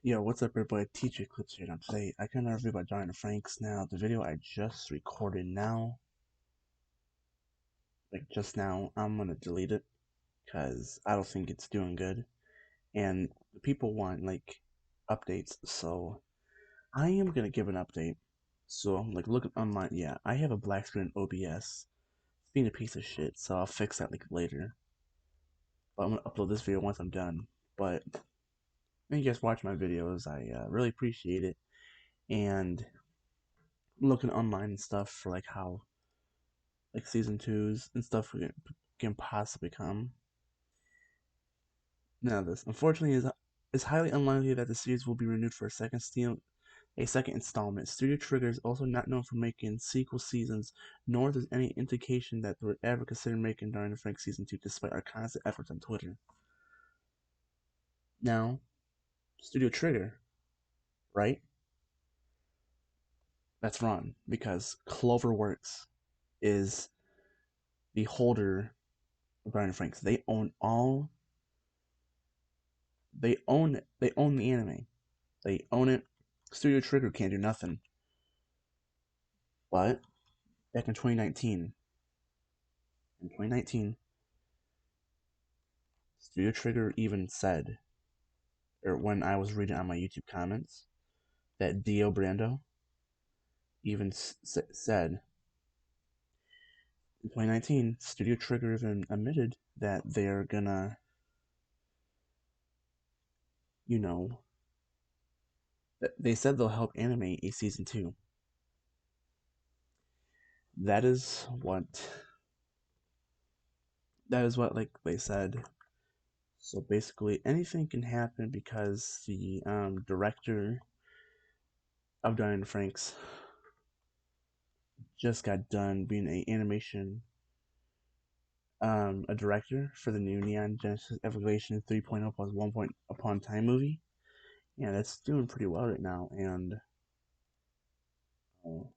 Yo, what's up everybody? Teacher CLIPZ here. Now today I can review about joining Franxx. Now the video I just recorded now, like just now, I'm gonna delete it because I don't think it's doing good. And the people want like updates, so I am gonna give an update. So I'm like looking on my I have a black screen OBS. It's being a piece of shit, so I'll fix that like later. But I'm gonna upload this video once I'm done. But when you guys watch my videos, I really appreciate it. And looking online and stuff for like how like season twos and stuff can possibly come. Now this unfortunately is highly unlikely that the series will be renewed for a second installment. Studio Trigger is also not known for making sequel seasons, nor there's any indication that they would ever consider making during the Frank season 2 despite our constant efforts on Twitter. Now, Studio Trigger, right? That's wrong because Cloverworks is the holder of Brian Franks. They own the anime. They own it. Studio Trigger can't do nothing. But back in 2019, Studio Trigger even said, or when I was reading on my YouTube comments, that Dio Brando even said in 2019, Studio Trigger even admitted that they're gonna, you know, they said they'll help animate a season 2. That is what like they said. So basically, anything can happen because the director of Diane Franks just got done being a director for the new Neon Genesis Evolution 3.0 plus 1 Point Upon Time movie, and it's doing pretty well right now. And uh,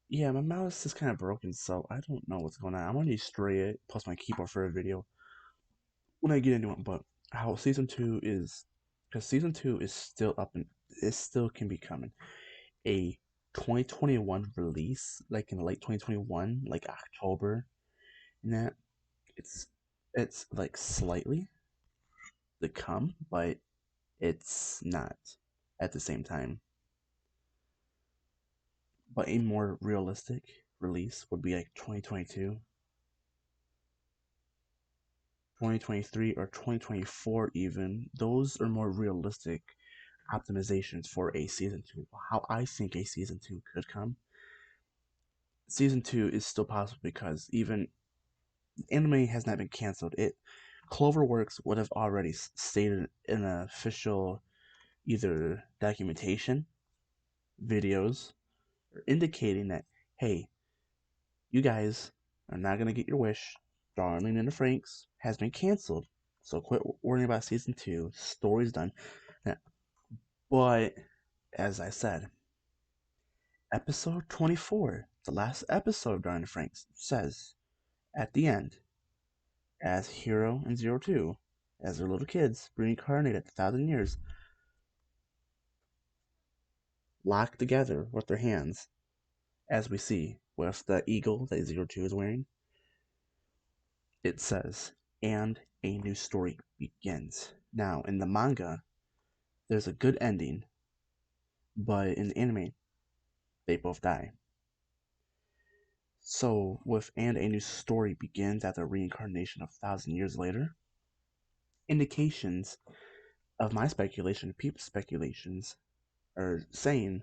yeah, my mouse is kind of broken, so I don't know what's going on. I'm gonna destroy it plus my keyboard for a video when I get into it. But how season two is, because season two is still up and it still can be coming. A 2021 release, like in late 2021, like October, and that it's it's like slightly to come, but it's not at the same time. But a more realistic release would be like 2022, 2023, or 2024 even. Those are more realistic optimizations for a season 2. How I think a season 2 could come. Season 2 is still possible because even anime has not been canceled. Cloverworks would have already stated in an official either documentation, videos, or indicating that, hey, you guys are not gonna get your wish. Darling in the Franxx has been canceled, so quit worrying about season 2. Story's done. But as I said, episode 24, the last episode of Darling in the Franxx, says at the end, as Hero and Zero Two, as their little kids reincarnated 1,000 years, locked together with their hands, as we see with the eagle that Zero Two is wearing. It says, and a new story begins. Now, in the manga, there's a good ending, but in the anime, they both die. So, with and a new story begins at the reincarnation of 1,000 years later, indications of my speculation, people's speculations, are saying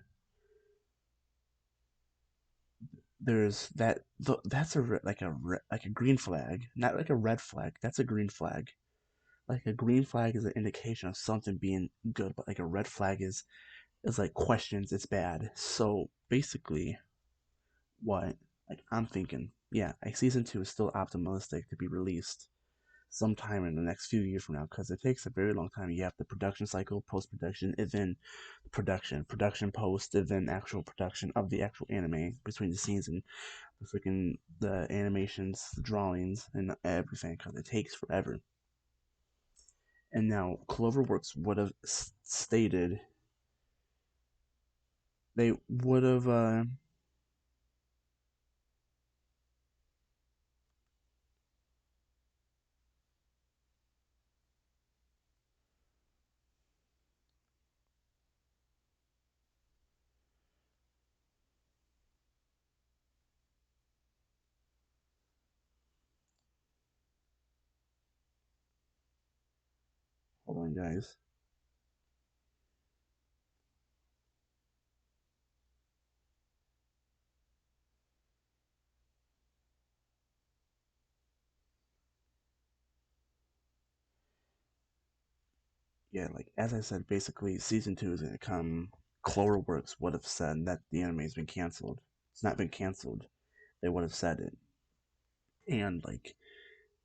there's that's like a green flag, not like a red flag. That's a green flag. Like a green flag is an indication of something being good, but like a red flag is like questions it's bad. So basically, what like I'm thinking, yeah, like season 2 is still optimistic to be released sometime in the next few years from now because it takes a very long time. You have the production cycle, post production, and then production post, and then actual production of the actual anime between the scenes and the animations, the drawings, and everything because it takes forever. And now Cloverworks would have stated they would have. Hold on, guys. Yeah, like as I said, basically season two is gonna come. Cloverworks would have said that the anime's been canceled. It's not been canceled. They would have said it. And like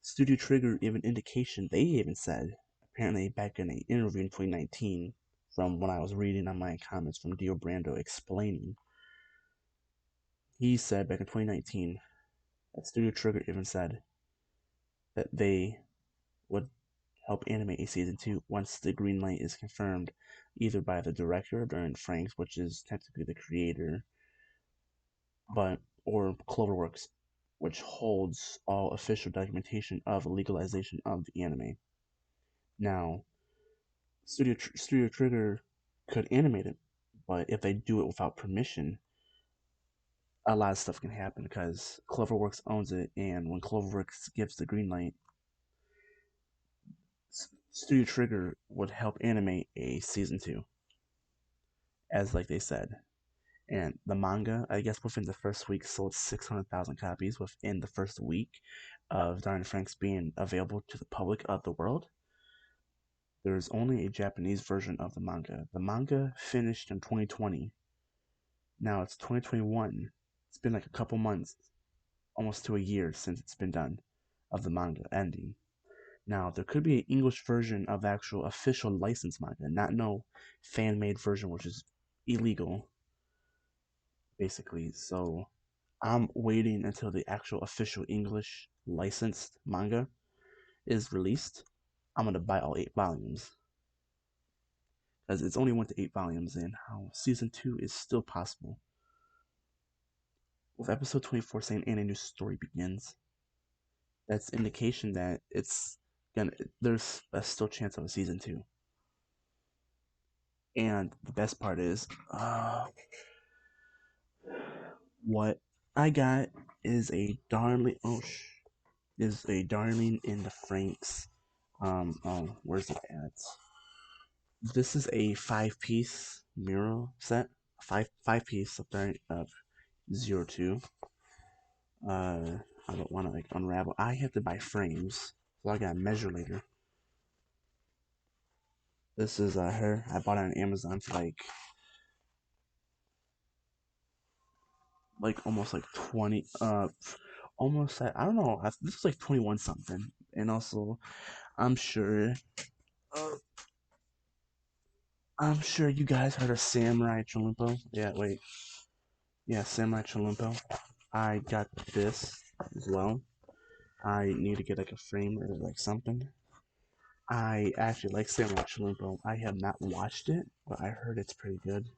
Studio Trigger even indication they even said apparently back in an interview in 2019 from when I was reading online comments from Dio Brando explaining. He said back in 2019 that Studio Trigger even said that they would help animate a season two once the green light is confirmed, either by the director during Franxx, which is technically the creator, but or Cloverworks, which holds all official documentation of legalization of the anime. Now, Studio Trigger could animate it, but if they do it without permission, a lot of stuff can happen because Cloverworks owns it, and when Cloverworks gives the green light, Studio Trigger would help animate a season two, as like they said. And the manga, I guess within the first week, sold 600,000 copies within the first week of Darn Franxx being available to the public of the world. There is only a Japanese version of the manga. The manga finished in 2020. Now it's 2021. It's been like a couple months, almost to a year since it's been done, of the manga ending. Now there could be an English version of the actual official licensed manga, not no fan made version, which is illegal, basically. So I'm waiting until the actual official English licensed manga is released. I'm gonna buy all 8 volumes because it's only 1 to 8 volumes, and how season two is still possible. With episode 24 saying and a new story begins, that's indication that it's gonna. There's a still chance of a season two. And the best part is, what I got is a darling. Oh, is a darling in the Franxx. Where's it at? This is a 5 piece mural set. Five piece of 02. I don't want to like unravel. I have to buy frames, so I gotta measure later. This is her. I bought it on Amazon for like almost like 20 almost I don't know. This is like 21 something. And also I'm sure uh, I'm sure you guys heard of Samurai Chalupo. Yeah, wait. Yeah, Samurai Chalupo. I got this as well. I need to get like a frame or like something. I actually like Samurai Chalupo. I have not watched it, but I heard it's pretty good.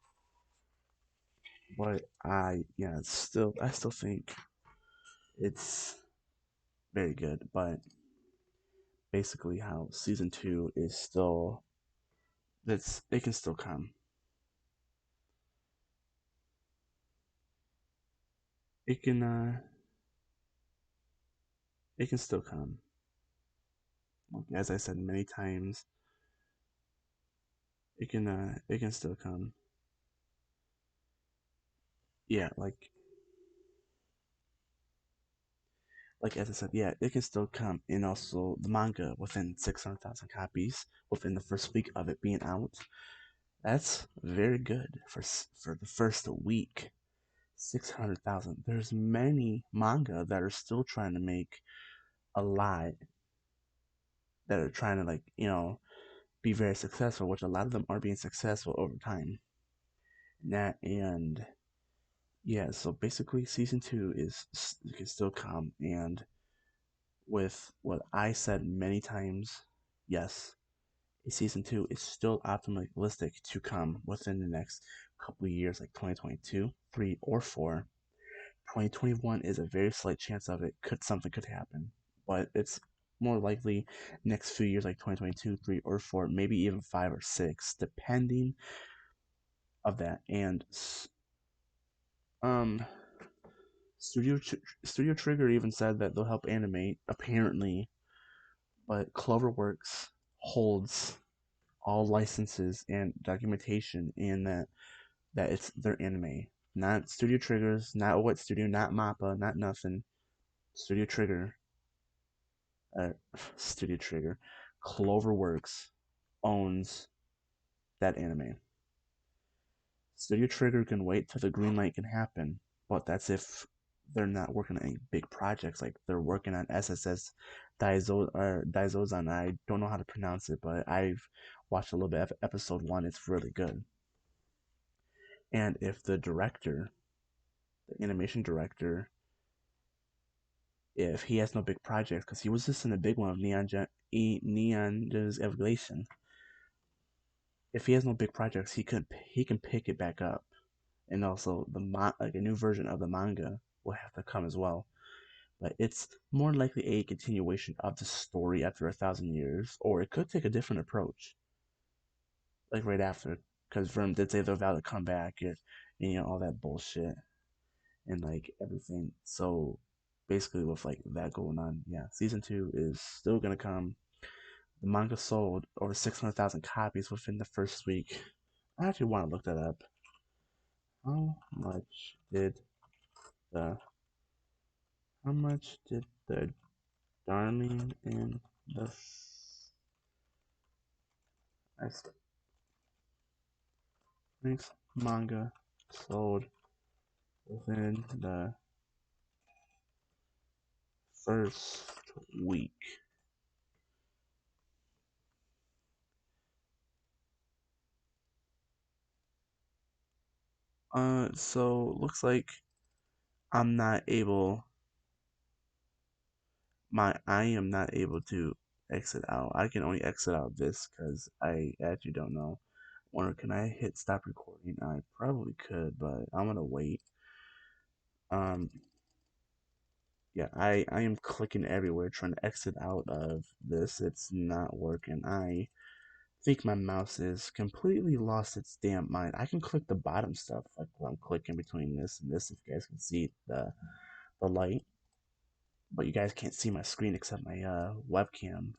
But I still think it's very good. But basically, how season two is still, it can still come. It can it can still come. Like, as I said many times, it can still come. Yeah, like as I said, yeah, it can still come. And also the manga within 600,000 copies within the first week of it being out. That's very good for the first week. 600,000. There's many manga that are still trying to make a lot, that are trying to like be very successful, which a lot of them are being successful over time. That and yeah, so basically season two is can still come, and with what I said many times, yes, a season two is still optimistic to come within the next couple of years, like 2022, 3, or 4. 2021 is a very slight chance of it. Something could happen, but it's more likely next few years, like 2022, 3, or 4, maybe even 5 or 6, depending of that. And um, Studio Trigger even said that they'll help animate, apparently, but CloverWorks holds all licenses and documentation in that it's their anime, not Studio Triggers, not what studio, not Mappa, not nothing. Studio Trigger, uh, Studio Trigger, CloverWorks owns that anime. Studio Trigger can wait till the green light can happen, but that's if they're not working on any big projects. Like they're working on SSS Daizozan. I don't know how to pronounce it, but I've watched a little bit of episode one. It's really good. And if the director, the animation director, if he has no big projects, because he was just in a big one of Neon's Evolution. If he has no big projects, he can pick it back up, and also like a new version of the manga will have to come as well. But it's more likely a continuation of the story after 1,000 years, or it could take a different approach, like right after, because Verm did say they're about to come back and all that bullshit and like everything. So basically, with like that going on, yeah, season two is still gonna come. The manga sold over 600,000 copies within the first week. I actually want to look that up. How much did the how much did the Darling in the Franxx manga sold within the first week? So looks like I'm not able I am not able to exit out. I can only exit out this because I actually don't know. Or can I hit stop recording? I probably could, but I'm gonna wait. Um, yeah, I am clicking everywhere trying to exit out of this. It's not working. I think my mouse is completely lost its damn mind. I can click the bottom stuff, like when I'm clicking between this and this, if you guys can see the light, but you guys can't see my screen except my webcam,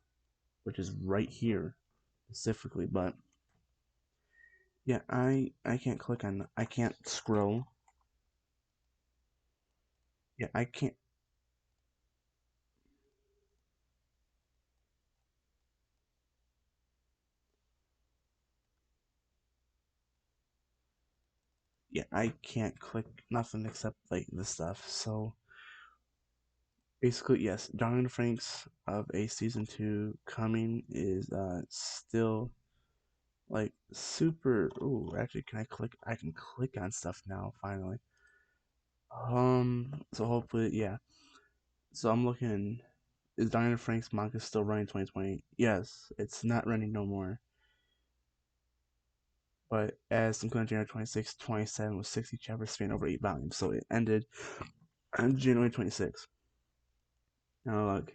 which is right here specifically. But yeah, I can't click on. I can't scroll. Yeah, I can't. Yeah, I can't click nothing except like this stuff. So basically, yes, Darling Franks of a season two coming is still like super. Ooh, actually, can I click? I can click on stuff now. Finally. So hopefully, yeah. So I'm looking. Is Darling Frank's manga still running 2020? Yes, it's not running no more. But as including January 26, 27 with 60 chapters spanning over 8 volumes. So it ended on January 26th. Now look,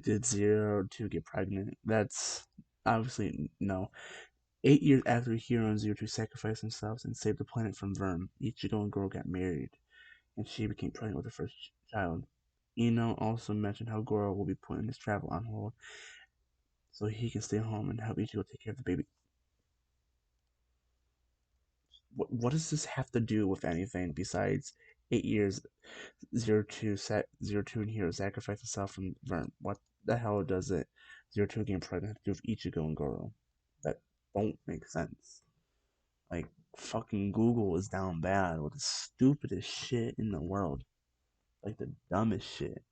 did Zero to get pregnant? That's obviously no. 8 years after Hero and Zero Two sacrificed themselves and saved the planet from Verm, Ichigo and Goro got married, and she became pregnant with her first child. Ino also mentioned how Goro will be putting his travel on hold so he can stay home and help Ichigo take care of the baby. What does this have to do with anything besides 8 years 02 and Hero sacrificed himself from Vern? What the hell does it 02 getting pregnant have to do with Ichigo and Goro? That don't make sense. Like fucking Google is down bad with the stupidest shit in the world. Like the dumbest shit.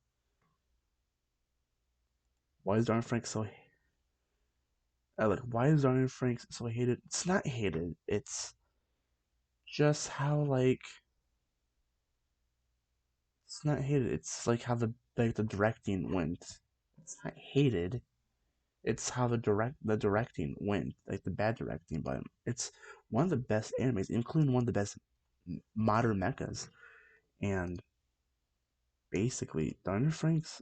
Why is Darn Frank so like why is Darn Frank so hated? It's not hated. It's just how like It's not hated. It's like how the directing went. It's not hated. It's how the directing went, like the bad directing, but it's one of the best animes, including one of the best modern mechas. And basically, Thunder Franks,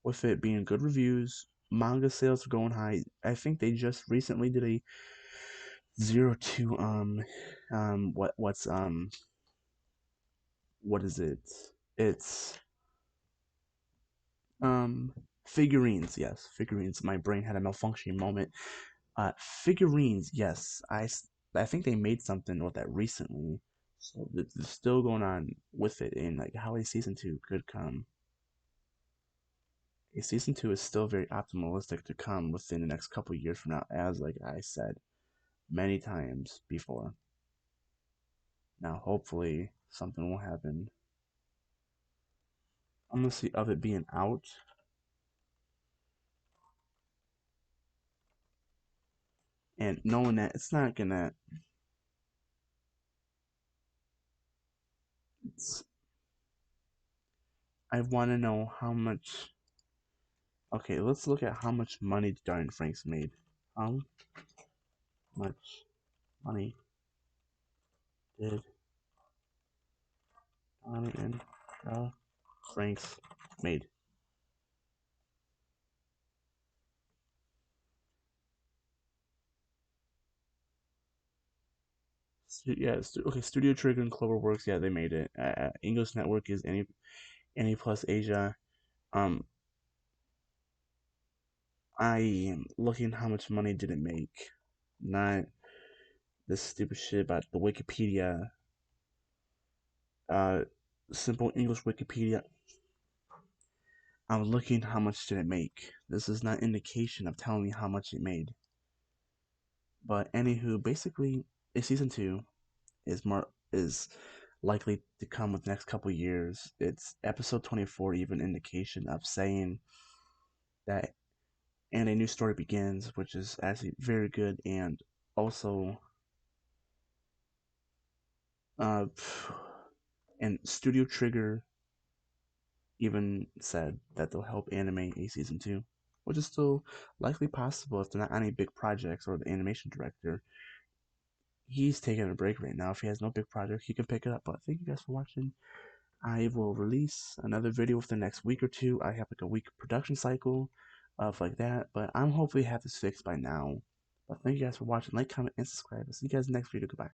with it being good reviews, manga sales are going high. I think they just recently did a 02 what is it? It's um figurines, yes, figurines. My brain had a malfunctioning moment. Figurines, yes. I think they made something with that recently, so it's still going on with it. And like how a season two could come, a season two is still very optimistic to come within the next couple of years from now, as like I said many times before. Now, hopefully, something will happen. Honestly, of it being out, and knowing that it's not gonna, it's, I want to know how much. Okay, let's look at how much money Darren Franks made. How much money did Darren Franks made? Yeah, okay. Studio Trigger and Cloverworks, yeah, they made it. English Network is any plus Asia. Um, I am looking how much money did it make, not this stupid shit about the Wikipedia. Uh, simple English Wikipedia. I'm looking how much did it make. This is not indication of telling me how much it made. But anywho, basically, a season two is likely to come with the next couple years. It's episode 24, even indication of saying that, and a new story begins, which is actually very good. And also, uh, and Studio Trigger even said that they'll help animate a season two, which is still likely possible if they're not any big projects, or the animation director, he's taking a break right now. If he has no big project, he can pick it up. But thank you guys for watching. I will release another video within the next week or two. I have like a week production cycle of like that, but I'm hopefully have this fixed by now. But thank you guys for watching. Like, comment, and subscribe. I'll see you guys in the next video. Goodbye.